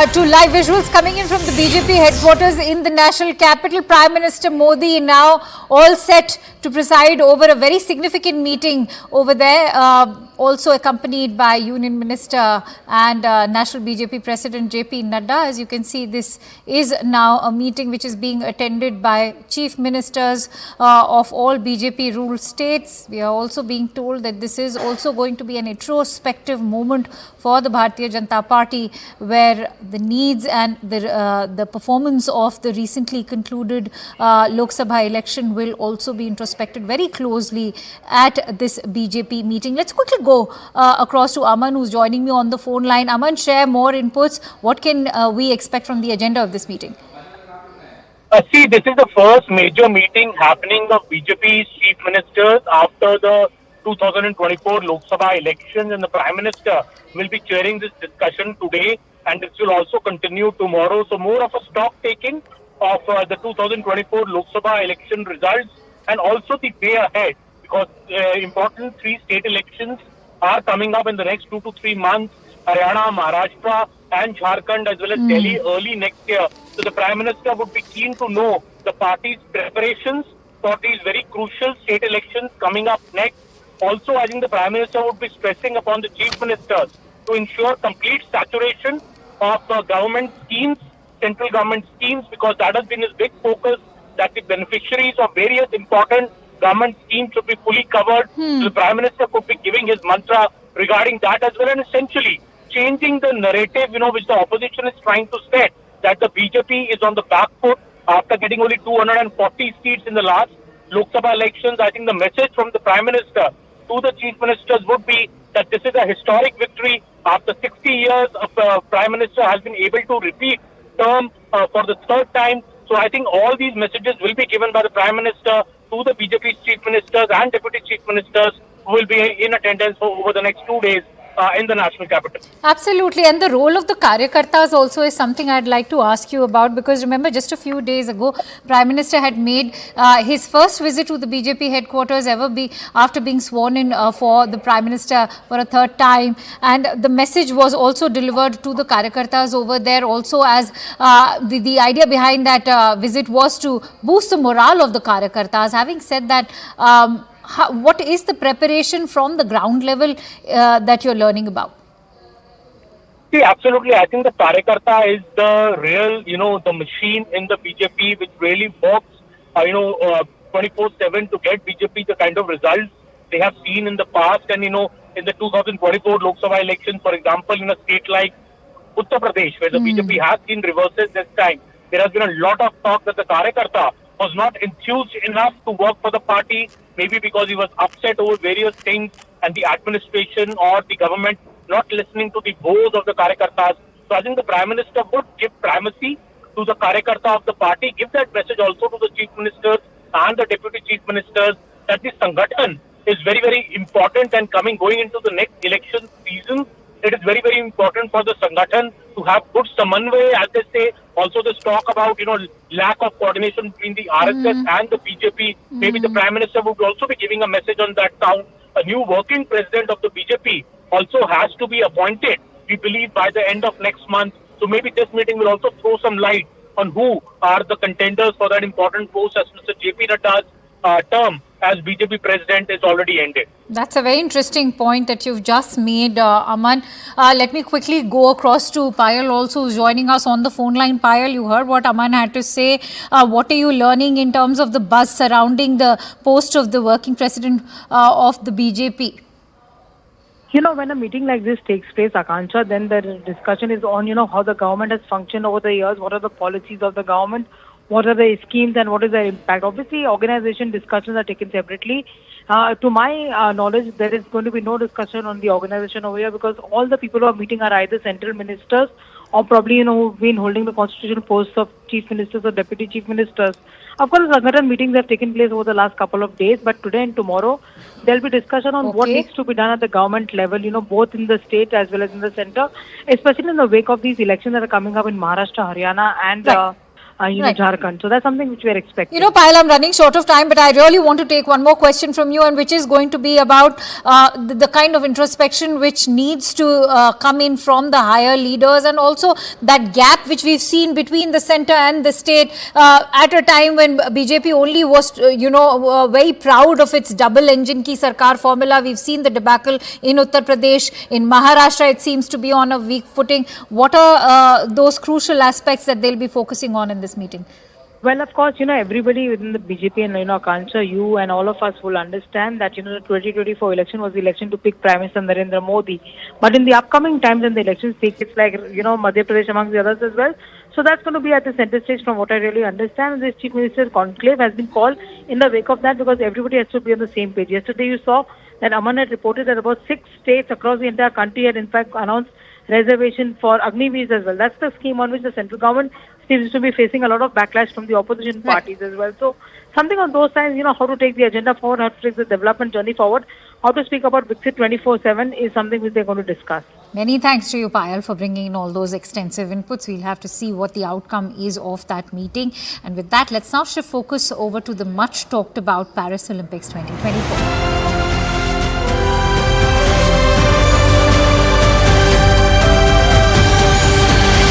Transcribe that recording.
To live visuals coming in from the BJP headquarters in the national capital. Prime Minister Modi now all set to preside over a very significant meeting over there, also accompanied by Union Minister and National BJP President JP Nadda. As you can see, this is now a meeting which is being attended by chief ministers of all BJP ruled states. We are also being told that this is also going to be an introspective moment for the Bharatiya Janata Party, where the needs and the performance of the recently concluded Lok Sabha election will also be introspected very closely at this BJP meeting. Let's quickly go across to Aman, who's joining me on the phone line. Aman, share more inputs. What can we expect from the agenda of this meeting? See, this is the first major meeting happening of BJP's chief ministers after the 2024 Lok Sabha elections, and the Prime Minister will be chairing this discussion today, and this will also continue tomorrow. So more of a stock taking of the 2024 Lok Sabha election results and also the way ahead, because important three state elections are coming up in the next 2 to 3 months: Haryana, Maharashtra and Jharkhand, as well as Delhi early next year. So the Prime Minister would be keen to know the party's preparations for these very crucial state elections coming up next. Also, I think the Prime Minister would be stressing upon the chief ministers to ensure complete saturation of government schemes, central government schemes, because that has been his big focus, that the beneficiaries of various important government schemes should be fully covered. So the Prime Minister could be giving his mantra regarding that as well, and essentially changing the narrative, which the opposition is trying to set, that the BJP is on the back foot after getting only 240 seats in the last Lok Sabha elections. I think the message from the Prime Minister to the chief ministers would be that this is a historic victory. After 60 years, a Prime Minister has been able to repeat term for the third time. So I think all these messages will be given by the Prime Minister to the BJP chief ministers and deputy chief ministers who will be in attendance over the next 2 days in the national capital. Absolutely. And the role of the Karyakartas also is something I'd like to ask you about, because remember, just a few days ago, Prime Minister had made his first visit to the BJP headquarters after being sworn in for the Prime Minister for a third time. And the message was also delivered to the Karyakartas over there also, as the idea behind that visit was to boost the morale of the Karyakartas. Having said that, what is the preparation from the ground level that you're learning about? See, absolutely. I think the Karyakarta is the real, the machine in the BJP which really works, 24/7 to get BJP the kind of results they have seen in the past. And, in the 2024 Lok Sabha election, for example, in a state like Uttar Pradesh, where the BJP has seen reverses this time, there has been a lot of talk that the Karyakarta was not enthused enough to work for the party, maybe because he was upset over various things and the administration or the government not listening to the woes of the Karyakartas. So I think the Prime Minister would give primacy to the Karyakarta of the party, give that message also to the chief ministers and the deputy chief ministers that the Sangathan is very, very important, and going into the next election season, it is very, very important for the Sangathan to have good samanvay, as they say. Also, this talk about, lack of coordination between the RSS and the BJP. Maybe the Prime Minister would also be giving a message on that count. A new working president of the BJP also has to be appointed, we believe, by the end of next month. So maybe this meeting will also throw some light on who are the contenders for that important post, as Mr. JP Nadda's term as BJP president is already ended. That's a very interesting point that you've just made, Aman. Let me quickly go across to Payal also, who's joining us on the phone line. Payal, you heard what Aman had to say. What are you learning in terms of the buzz surrounding the post of the working president of the BJP? When a meeting like this takes place, Akansha, then the discussion is on, how the government has functioned over the years, what are the policies of the government, what are the schemes and what is the impact. Obviously, organization discussions are taken separately. To my knowledge, there is going to be no discussion on the organization over here, because all the people who are meeting are either central ministers or probably, who've been holding the constitutional posts of chief ministers or deputy chief ministers. Of course, Sangathan meetings have taken place over the last couple of days, but today and tomorrow, there'll be discussion on what needs to be done at the government level, both in the state as well as in the center, especially in the wake of these elections that are coming up in Maharashtra, Haryana and Right. Jharkhand. So that's something which we are expecting. You know, Payal, I'm running short of time, but I really want to take one more question from you, and which is going to be about the kind of introspection which needs to come in from the higher leaders, and also that gap which we've seen between the centre and the state at a time when BJP only was, very proud of its double engine ki sarkar formula. We've seen the debacle in Uttar Pradesh. In Maharashtra, it seems to be on a weak footing. What are those crucial aspects that they'll be focusing on in this meeting? Well, of course, everybody within the BJP and, Akansha, you and all of us will understand that, the 2024 election was the election to pick Prime Minister Narendra Modi. But in the upcoming times when the elections take place, like, Madhya Pradesh amongst the others as well. So that's going to be at the center stage from what I really understand. This Chief Minister's conclave has been called in the wake of that because everybody has to be on the same page. Yesterday you saw that Aman had reported that about 6 states across the entire country had in fact announced reservation for Agniveers as well. That's the scheme on which the central government seems to be facing a lot of backlash from the opposition parties as well. So something on those lines, how to take the agenda forward, how to take the development journey forward, how to speak about Viksit 24/7 is something which they're going to discuss. Many thanks to you, Payal, for bringing in all those extensive inputs. We'll have to see what the outcome is of that meeting. And with that, let's now shift focus over to the much talked about Paris Olympics 2024.